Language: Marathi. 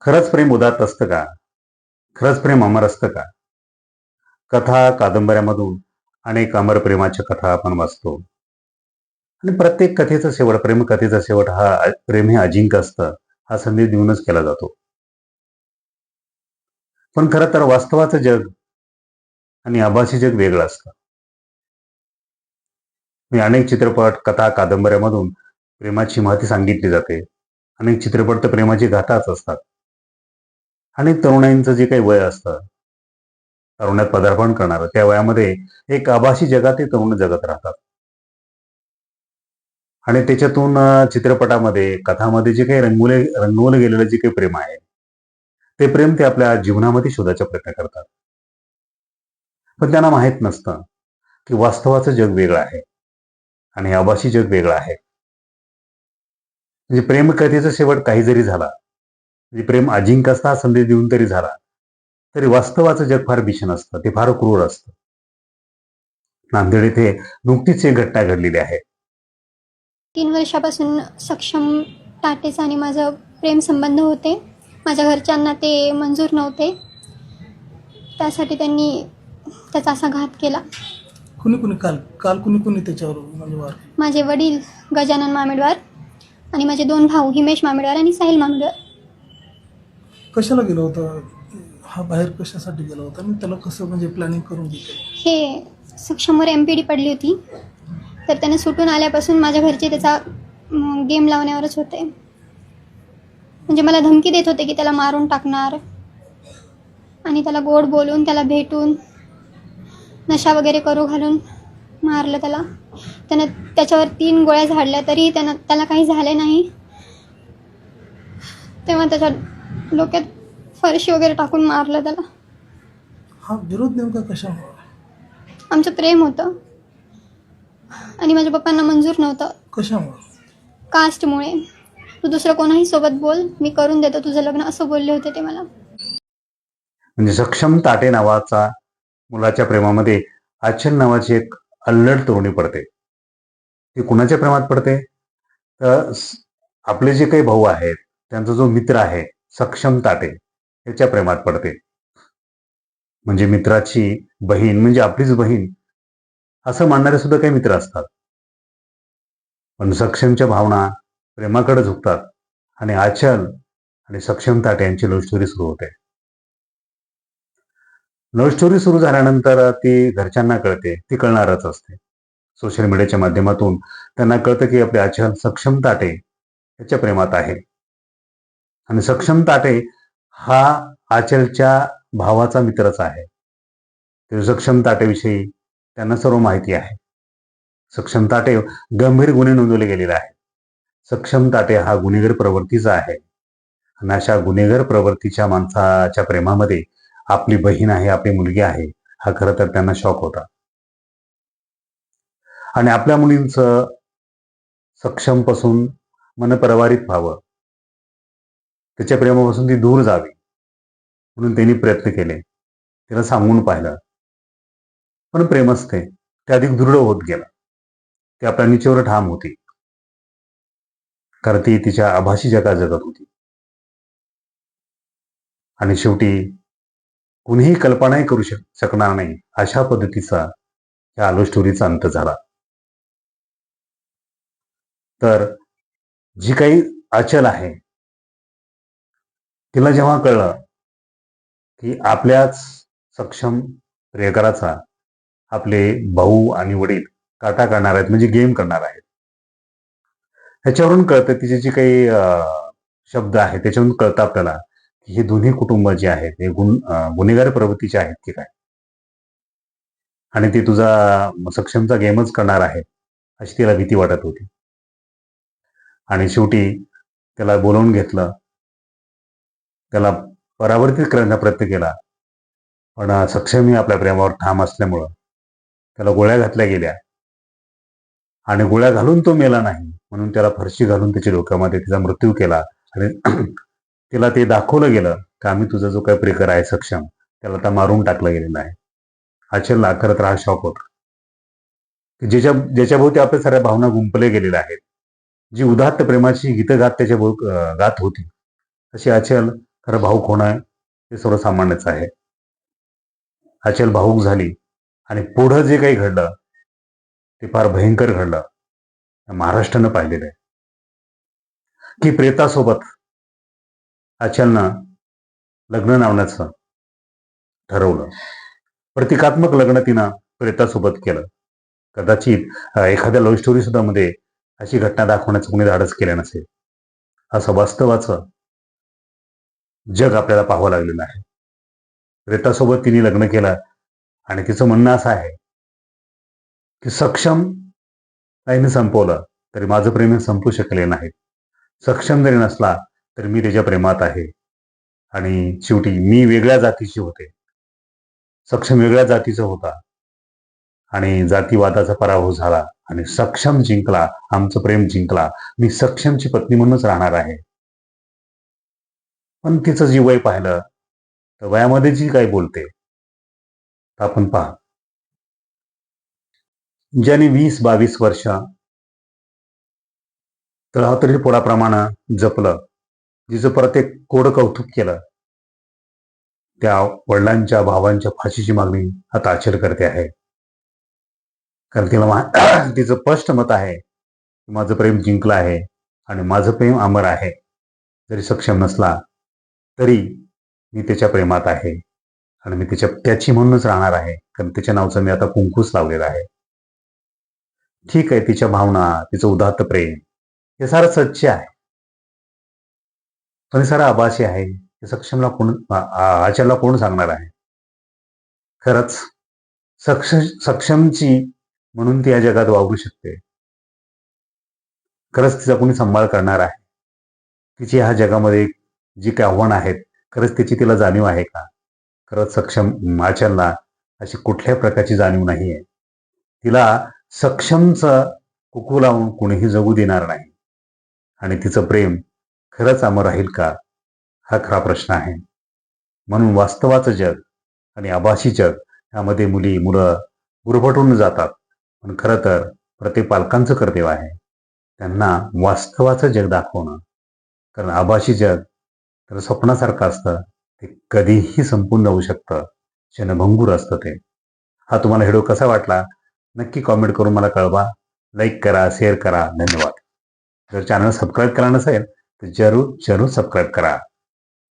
खरंच प्रेम उदात्त असतं का? खरंच प्रेम अमर असतं का? कथा कादंबऱ्यामधून अनेक अमर प्रेमाच्या कथा आपण वाचतो आणि प्रत्येक कथेचा शेवट, प्रेम कथेचा शेवट हा प्रेम हे अजिंक्य असतं हा संदेश देऊनच केला जातो. पण खरं तर वास्तवाचं जग आणि आभासी जग वेगळं असतं. मी अनेक चित्रपट, कथा, कादंबऱ्यामधून प्रेमाची महती सांगितली जाते. अनेक चित्रपट तर प्रेमाची गाथाच असतात. अनेक तरुणाईंचं जे काही वय असतं, तरुणात पदार्पण करणारं, त्या वयामध्ये एक आभासी जगात ते तरुण जगत राहतात. आणि त्याच्यातून चित्रपटामध्ये, कथामध्ये जे काही रंगवलं गेलेलं जे काही प्रेम आहे, ते प्रेम ते आपल्या जीवनामध्ये शोधायचा प्रयत्न करतात. पण त्यांना माहीत नसतं की वास्तवाचं जग वेगळं आहे आणि आभासी जग वेगळं आहे. म्हणजे प्रेम कथेचा शेवट काही जरी झाला, म्हणजे प्रेम अजिंक्य असता हा संदेश देऊन तरी झाला, तरी वास्तवाचं जग फार भीषण असतं, ते फार क्रूर असतं. नांदेड येथे नुकतीच एक घटना घडलेली आहे. 3 वर्षापासून सक्षम टाटेचा आणि माझं प्रेमसंबंध होते. माझ्या घरच्यांना ते मंजूर नव्हते. त्यासाठी त्यांनी त्याचा असा घात केला. कुणी काल काल कुणी त्याच्यावर म्हणजे वार केला? माझे वडील गजानन मामेडवार आणि माझे 2 भाऊ हिमेश मामेडवार आणि साहिल मामेडवार. कशाला गेला होता हा? बाहेर कशासाठी गेला होता आणि त्याला कसं म्हणजे प्लॅनिंग करून घेतलं? हे सक्षमवर MPD पडली होती, तर त्याने सुटून आल्यापासून माझ्या घरचे त्याचा गेम लावण्यावरच होते. म्हणजे मला धमकी देत होते की त्याला मारून टाकणार आणि त्याला गोड बोलून, त्याला भेटून, नशा वगैरे करू घालून मारलं त्याला. त्यानं त्याच्यावर 3 गोळ्या झाडल्या तरी त्याला काही झाले नाही. तेव्हा त्याच्या डोक्यात फरशी वगैरे टाकून मारलं त्याला. हा विरोध नेमका कशामुळे? आमचं प्रेम होतं आणि माझ्या पप्पांना मंजूर नव्हतं. कशामुळे? कास्टमुळे. तू दुसरं कोणाही सोबत बोल, मी करून देतो तुझं लग्न, असं बोलले होते ते मला. म्हणजे सक्षम ताटे नावाचा मुलाच्या प्रेमामध्ये आचल नावाची एक अल्लड तरुणी पडते. ती कुणाच्या प्रेमात पडते? तर आपले जे काही भाऊ आहेत, त्यांचा जो मित्र आहे सक्षम ताटे, याच्या प्रेमात पडते. म्हणजे मित्राची बहीण म्हणजे आपलीच बहीण असं मानणारे सुद्धा काही मित्र असतात. पण सक्षमच्या भावना प्रेमाकडे झुकतात आणि आचल आणि सक्षम ताटे यांची लव्ह स्टोरी सुरू होते. लव्ह स्टोरी सुरू झाल्यानंतर ती घरच्यांना कळते, ती कळणारच असते. सोशल मीडियाच्या माध्यमातून त्यांना कळतं की आपले आचल सक्षम ताटे याच्या प्रेमात आहे. आणि सक्षम ताटे हा आचलच्या भावाचा मित्रच आहे. ते सक्षम ताटेविषयी त्यांना सर्व माहिती आहे. सक्षम ताटे गंभीर गुन्हे नोंदवले गेलेले आहेत. सक्षम ताटे हा गुन्हेगार प्रवृत्तीचा आहे आणि अशा गुन्हेगार प्रवृत्तीच्या माणसाच्या प्रेमामध्ये आपली बहीण आहे, आपली मुलगी आहे, हा खरं तर त्यांना शॉक होता. आणि आपल्या मुलींचं सक्षम पासून मन प्रवाहित व्हावं, त्याच्या प्रेमापासून ती दूर जावी म्हणून त्यांनी प्रयत्न केले. तिला सांगून पाहिलं, पण प्रेम असते ते अधिक दृढ होत गेलं. ती आपल्या निचेवर ठाम होती, कारण ती तिच्या आभासी जगात जगत होती. आणि शेवटी कुणीही कल्पनाही करू शकणार नाही अशा पद्धतीचा या लव्ह स्टोरीचा अंत झाला. तर जी काही आचल आहे, तिला जेव्हा कळलं की आपल्याच सक्षम प्रियकराचा आपले भाऊ आणि वडील काटा करणार आहेत, म्हणजे गेम करणार आहेत, ह्याच्यावरून कळतं, तिचे जे काही शब्द आहेत त्याच्यावरून कळतं आपल्याला की हे दोन्ही कुटुंब जे आहेत हे गुन्हेगार प्रवृत्तीचे आहेत की काय, आणि ते तुझा सक्षमचा गेमच करणार आहे अशी तिला भीती वाटत होती. आणि शेवटी त्याला बोलावून घेतलं, त्याला परावर्तित करण्याचा प्रयत्न केला, पण सक्षमही आपल्या प्रेमावर ठाम असल्यामुळं त्याला गोळ्या घातल्या गेल्या आणि गोळ्या घालून तो मेला नाही म्हणून त्याला फरशी घालून त्याच्या डोक्यामध्ये तिचा मृत्यू केला. आणि तिला ते दाखवलं गेलं की आम्ही तुझा जो काही प्रियकर आहे सक्षम, त्याला आता मारून टाकलं गेलेलं आहे. आचलला खरं तर हा शॉक होता. ज्याच्याभोवती आपल्या साऱ्या भावना गुंपल्या गेलेल्या आहेत, जी उदात्त प्रेमाची गीतगात त्याच्या गात होती, अशी आचल खरं भाऊक होणं हे सर्वसामान्यच आहे. आचल भाऊक झाली आणि पुढं जे काही घडलं ते फार भयंकर घडलं. महाराष्ट्रानं पाहिलेलं आहे की प्रेतासोबत आचलनं लग्न लावण्याचं ठरवलं. प्रतिकात्मक लग्न तिनं प्रेतासोबत केलं. कदाचित एखाद्या लव्ह स्टोरी सुद्धा मध्ये अशी घटना दाखवण्याचं कोणी धाडस केलं नसेल. असं वास्तवाचं जग आपल्याला पाहावं लागलेलं आहे. प्रेतासोबत तिने लग्न केलं आणि तिचं म्हणणं असं आहे की सक्षम ताईने संपवलं तरी माझं प्रेम संपू शकले नाही. सक्षम जरी नसला तरी मी त्याच्या प्रेमात आहे. आणि शेवटी मी वेगळ्या जातीची होते, सक्षम वेगळ्या जातीचा होता आणि जातीवादाचा पराभव झाला आणि सक्षम जिंकला, आमचं प्रेम जिंकला. मी सक्षमची पत्नी म्हणूनच राहणार आहे. पण तिचं जी वय पाहिलं तर वयामध्ये जी काही बोलते आपण पहा. ज्याने 20-22 वर्ष तळहातरी पोळाप्रमाणे जपलं, जिचं प्रत्येक कोड कौतुक केलं, त्या वडिलांच्या भावांच्या फाशीची मागणी आता आचल करते आहे. कारण तिला तिचं स्पष्ट मत आहे की माझं प्रेम जिंकलं आहे आणि माझं प्रेम अमर आहे. जरी सक्षम नसला तरी मी त्याच्या प्रेमात आहे आणि मी त्याची म्हणूनच राहणार आहे. कारण त्याच्या नावाचं मी आता कुंकूच लावलेलं आहे. ठीक आहे, तिच्या भावना, तिचं उदात्त प्रेम हे सारं सच्चे आहे, पण हे सारं आभासी आहे. सक्षमला कोण, आचलला कोण सांगणार आहे? खरंच सक्षमची म्हणून ती या जगात वावरू शकते. खरंच तिचा कोणी सांभाळ करणार आहे? तिची ह्या जगामध्ये जी काही आव्हानं आहेत, खरंच त्याची तिला जाणीव आहे का? खरंच सक्षम आचलला अशी कुठल्या प्रकारची जाणीव नाही आहे. तिला सक्षमचं कुकू लावून कोणीही जगू देणार नाही आणि तिचं प्रेम खरंच अमर राहील का, हा खरा प्रश्न आहे. म्हणून वास्तवाचं जग आणि आभासी जग यामध्ये मुलं गुरफटून जातात. पण खरं तर प्रत्येक पालकांचं कर्तव्य आहे त्यांना वास्तवाचं जग दाखवणं. कारण आभासी जग तर स्वप्नासारखं असतं, ते कधीही संपून जाऊ शकतं, क्षणभंगूर असतं ते. हा तुम्हाला व्हिडिओ कसा वाटला नक्की कॉमेंट करून मला कळवा. लाईक करा, शेअर करा. धन्यवाद. जर चॅनल सबस्क्राईब केला नसेल तर जरूर सबस्क्राईब करा.